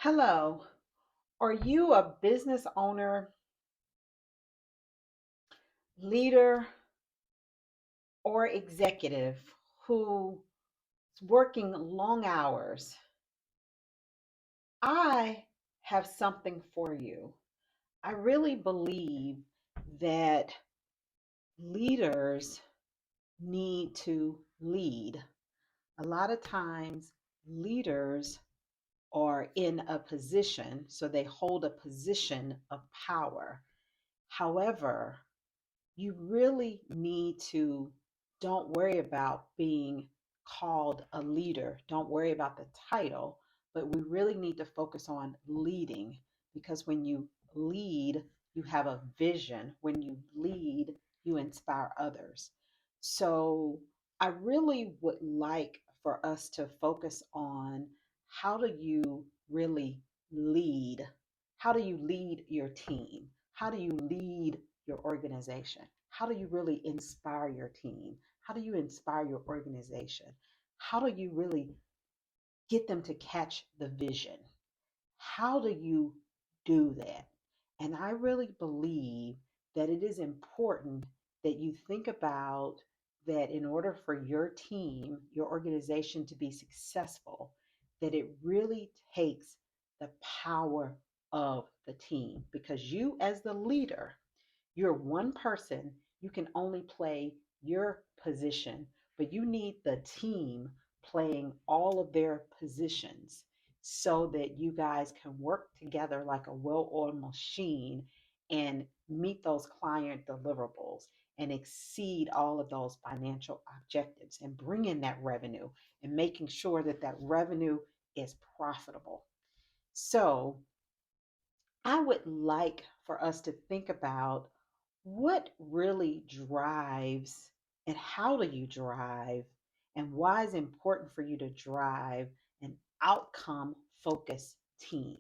Hello, are you a business owner, leader, or executive who's working long hours? I have something for you. I really believe that leaders need to lead. A lot of times, leaders are in a position, so they hold a position of power. However, you really need to don't worry about being called a leader. Don't worry about the title, but we really need to focus on leading because when you lead, you have a vision. When you lead, you inspire others. So I really would like for us to focus on how do you really lead? How do you lead your team? How do you lead your organization? How do you really inspire your team? How do you inspire your organization? How do you really get them to catch the vision? How do you do that? And I really believe that it is important that you think about that in order for your team, your organization to be successful, that it really takes the power of the team because you, as the leader, you're one person, you can only play your position, but you need the team playing all of their positions so that you guys can work together like a well oiled machine and meet those client deliverables and exceed all of those financial objectives and bring in that revenue and making sure that that revenue is profitable. So, I would like for us to think about what really drives and how do you drive and why is it important for you to drive an outcome focused team.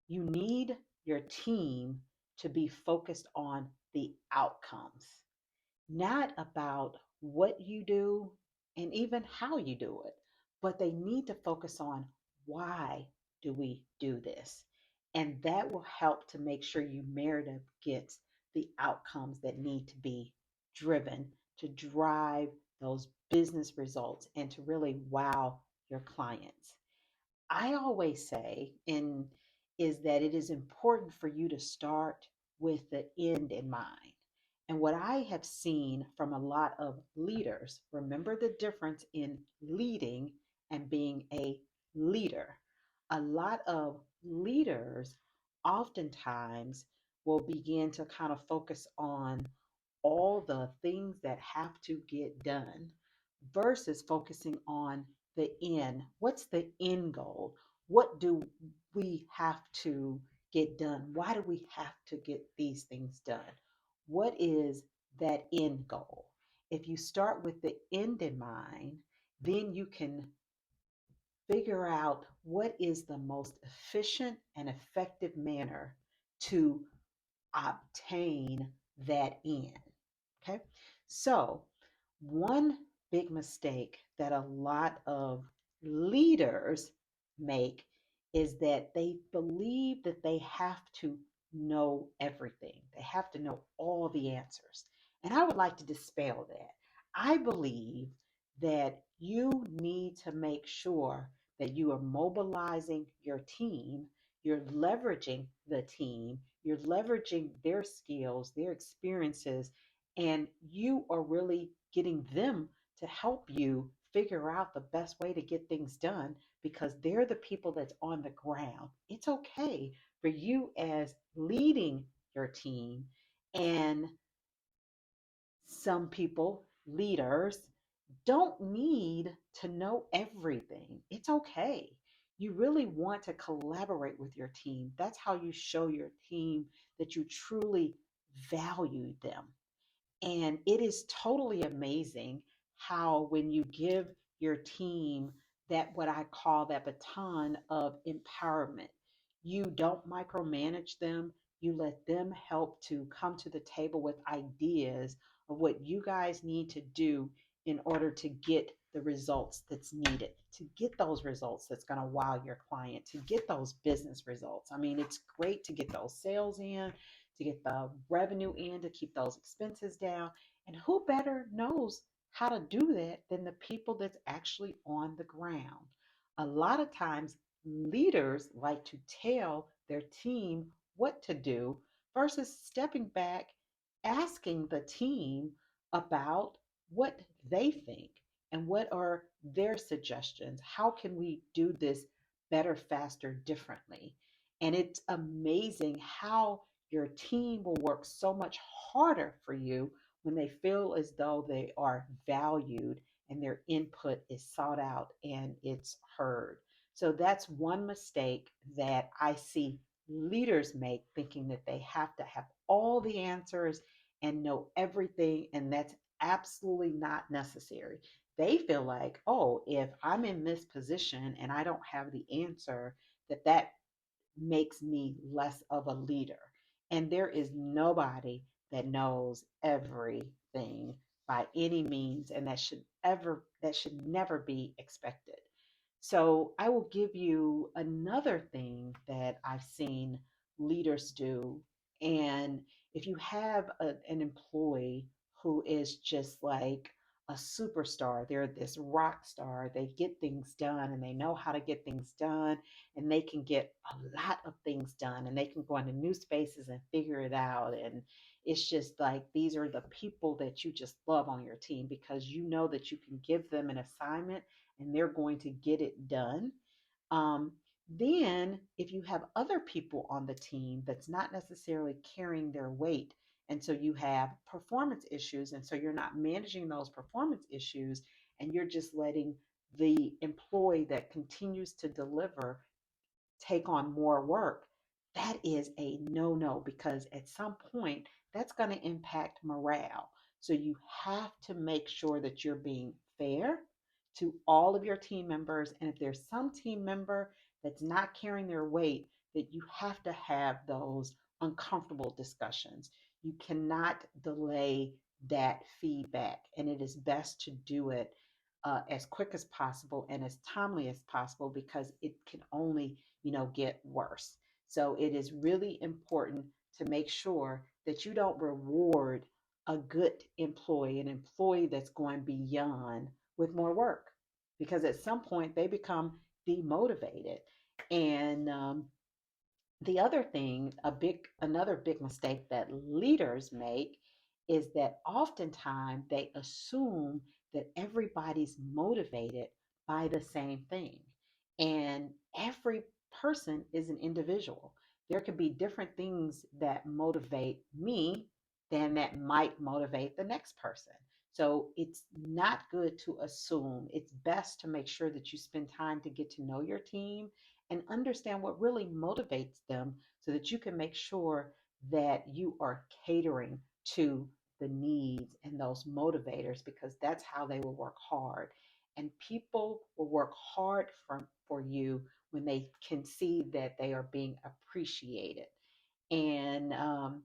You need your team to be focused on the outcomes, not about what you do and even how you do it, but they need to focus on why do we do this? And that will help to make sure you merit against the outcomes that need to be driven to drive those business results and to really wow your clients. I always say in is that it is important for you to start with the end in mind. And what I have seen from a lot of leaders, remember the difference in leading and being a leader. A lot of leaders oftentimes will begin to kind of focus on all the things that have to get done versus focusing on the end. What's the end goal? What do we have to get done? Why do we have to get these things done? What is that end goal? If you start with the end in mind, then you can figure out what is the most efficient and effective manner to obtain that end. Okay. So, one big mistake that a lot of leaders make is that they believe that they have to know everything, they have to know all the answers. And I would like to dispel that. I believe that you need to make sure that you are mobilizing your team, you're leveraging the team, you're leveraging their skills, their experiences, and you are really getting them to help you figure out the best way to get things done because they're the people that's on the ground. It's okay for you as leading your team and some people, leaders, don't need to know everything. It's okay. You really want to collaborate with your team. That's how you show your team that you truly value them. And it is totally amazing how, when you give your team that, what I call that baton of empowerment, you don't micromanage them. You let them help to come to the table with ideas of what you guys need to do in order to get the results that's needed to get those results that's going to wow your client, to get those business results. I mean, it's great to get those sales in, to get the revenue in, to keep those expenses down. And who better knows how to do that than the people that's actually on the ground? A lot of times, leaders like to tell their team what to do versus stepping back, asking the team about what they think and what are their suggestions. How can we do this better, faster, differently? And it's amazing how your team will work so much harder for you when they feel as though they are valued and their input is sought out and it's heard. So that's one mistake that I see leaders make, thinking that they have to have all the answers and know everything, and that's absolutely not necessary. They feel like, oh, if I'm in this position and I don't have the answer, that makes me less of a leader. And there is nobody that knows everything by any means, and that should never be expected. So I will give you another thing that I've seen leaders do. And if you have an employee who is just like a superstar, they're this rock star, they get things done and they know how to get things done, and they can get a lot of things done, and they can go into new spaces and figure it out. And it's just like these are the people that you just love on your team because you know that you can give them an assignment and they're going to get it done. Um, then, if you have other people on the team that's not necessarily carrying their weight, and so you have performance issues, and so you're not managing those performance issues, and you're just letting the employee that continues to deliver take on more work, that is a no no, because at some point that's going to impact morale. So you have to make sure that you're being fair to all of your team members. And if there's some team member that's not carrying their weight, that you have to have those uncomfortable discussions. You cannot delay that feedback, and it is best to do it as quick as possible and as timely as possible, because it can only get worse. So it is really important to make sure that you don't reward a good employee, an employee that's going beyond with more work, because at some point they become demotivated. And the other thing, another big mistake that leaders make is that oftentimes they assume that everybody's motivated by the same thing. And every person is an individual. There could be different things that motivate me than that might motivate the next person. So it's not good to assume. It's best to make sure that you spend time to get to know your team and understand what really motivates them, so that you can make sure that you are catering to the needs and those motivators, because that's how they will work hard. And people will work hard for you when they can see that they are being appreciated. And um,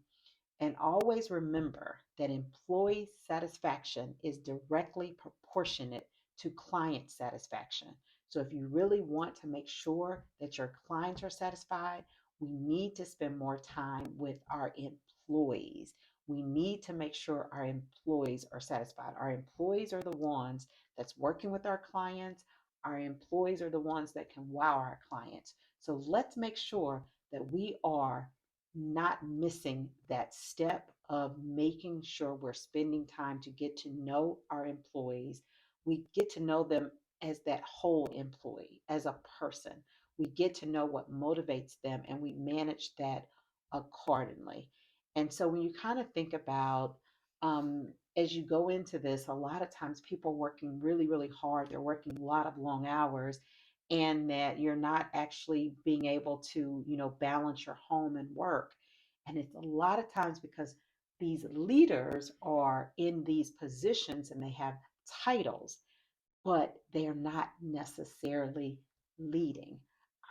and always remember that employee satisfaction is directly proportionate to client satisfaction. So, if you really want to make sure that your clients are satisfied, we need to spend more time with our employees. We need to make sure our employees are satisfied. Our employees are the ones that's working with our clients. Our employees are the ones that can wow our clients. So, let's make sure that we are not missing that step of making sure we're spending time to get to know our employees. We get to know them as that whole employee, as a person. We get to know what motivates them, and we manage that accordingly. And so when you kind of think about, as you go into this, a lot of times people are working really, really hard. They're working a lot of long hours, and that you're not actually being able to, balance your home and work. And it's a lot of times because these leaders are in these positions and they have titles, but they are not necessarily leading.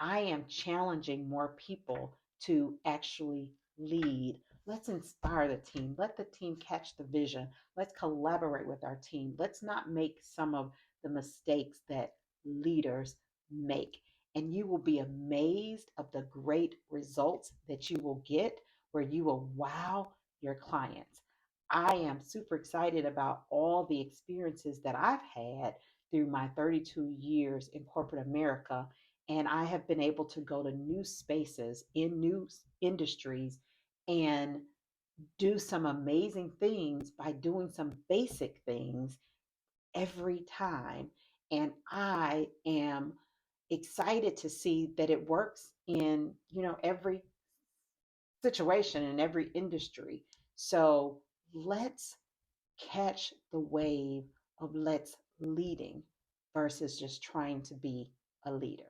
I am challenging more people to actually lead. Let's inspire the team. Let the team catch the vision. Let's collaborate with our team. Let's not make some of the mistakes that leaders make. And you will be amazed of the great results that you will get where you will wow your clients. I am super excited about all the experiences that I've had through my 32 years in corporate America. And I have been able to go to new spaces in new industries and do some amazing things by doing some basic things every time. And I am excited to see that it works in, every situation in every industry. So let's catch the wave of let's leading versus just trying to be a leader.